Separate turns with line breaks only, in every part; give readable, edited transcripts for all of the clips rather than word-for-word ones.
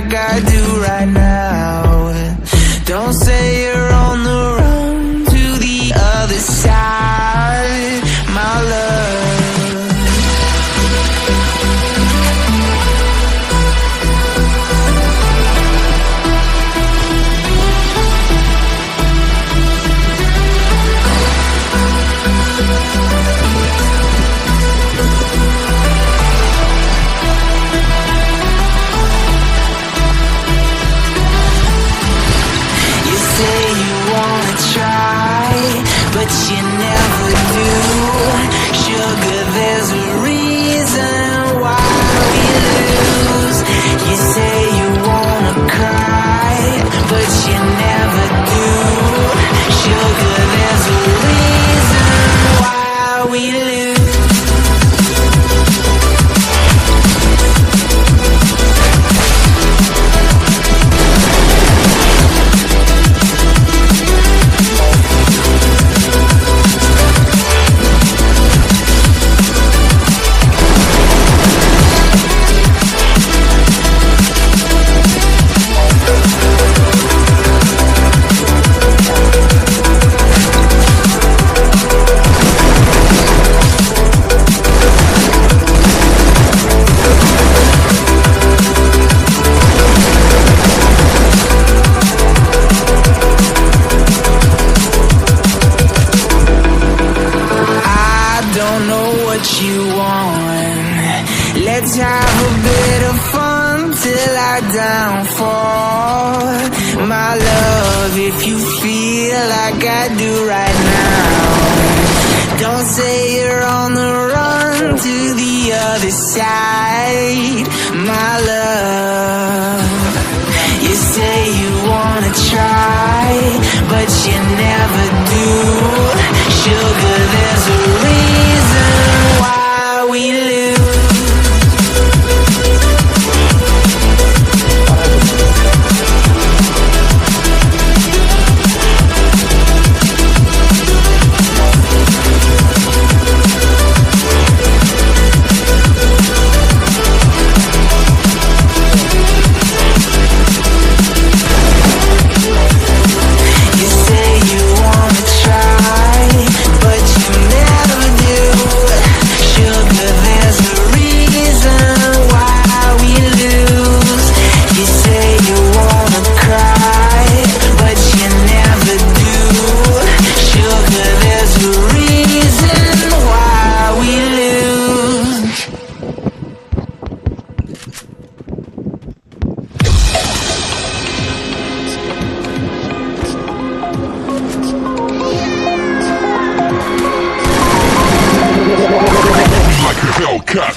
like I do right now. Don't say you're on the run to the other side, my love. But you never do. Sugar, there's a reason why we lose. You say you wanna cry, but you never do. Sugar, there's a reason why we lose. You want. Let's have a bit of fun till I downfall, my love. If you feel like I do right now, don't say you're on the run to the other side, my love. You say you wanna try, but you never do. Sugar, there's a reason why we lose. You say you wanna try, but you never do. Sugar, there's a reason why we lose. You say you wanna cry, but you never do. Sugar, there's a reason why we lose.
Like a Hellcat.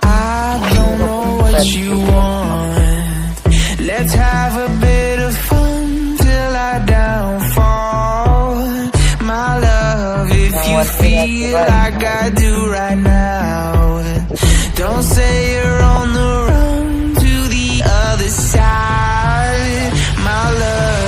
I don't know what you want. Let's have a bit of fun till I downfall. My love, if you feel like I do right now, don't say you're on the run to the other side. My love.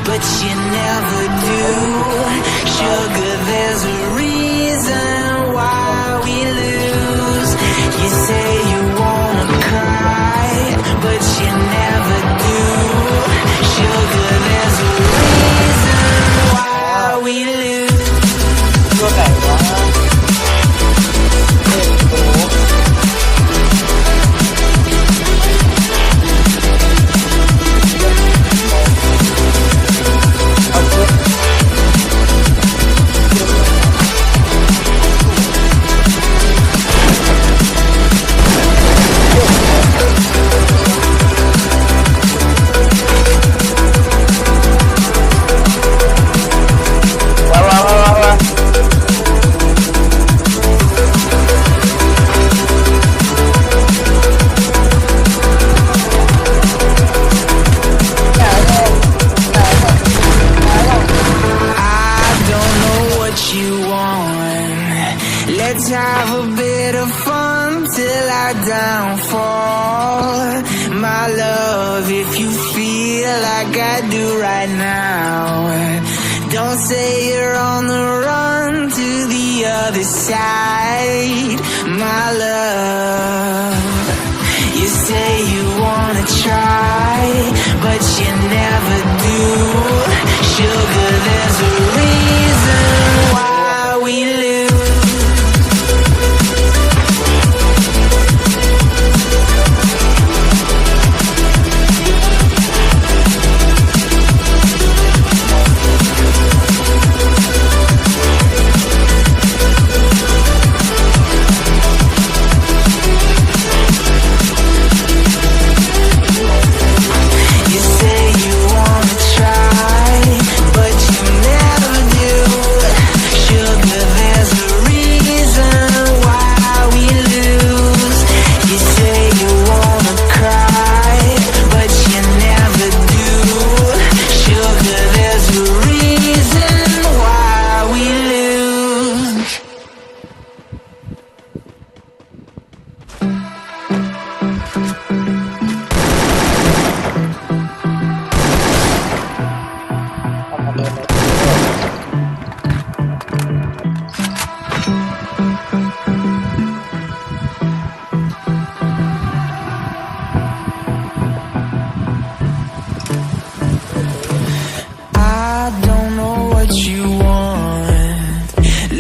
But you never do. Sugar, there's a reason why we lose. You say you wanna cry, but you never do. Sugar, there's a reason why we lose. ตัวไหนวะLet's have a bit of fun till I downfall. My love, if you feel like I do right now, don't say you're on the run to the other side. My love, you say you wanna try, but you never do. Sugar, there's a reason why we lose.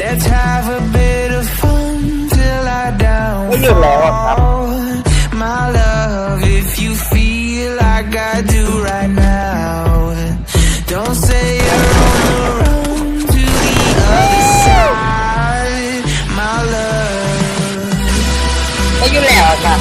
Let's have a bit of fun till I downfall. My love, if you feel like I do right now, don't say you're on the run to the other side. My love.
ไม่อยู่แล้วค่ะ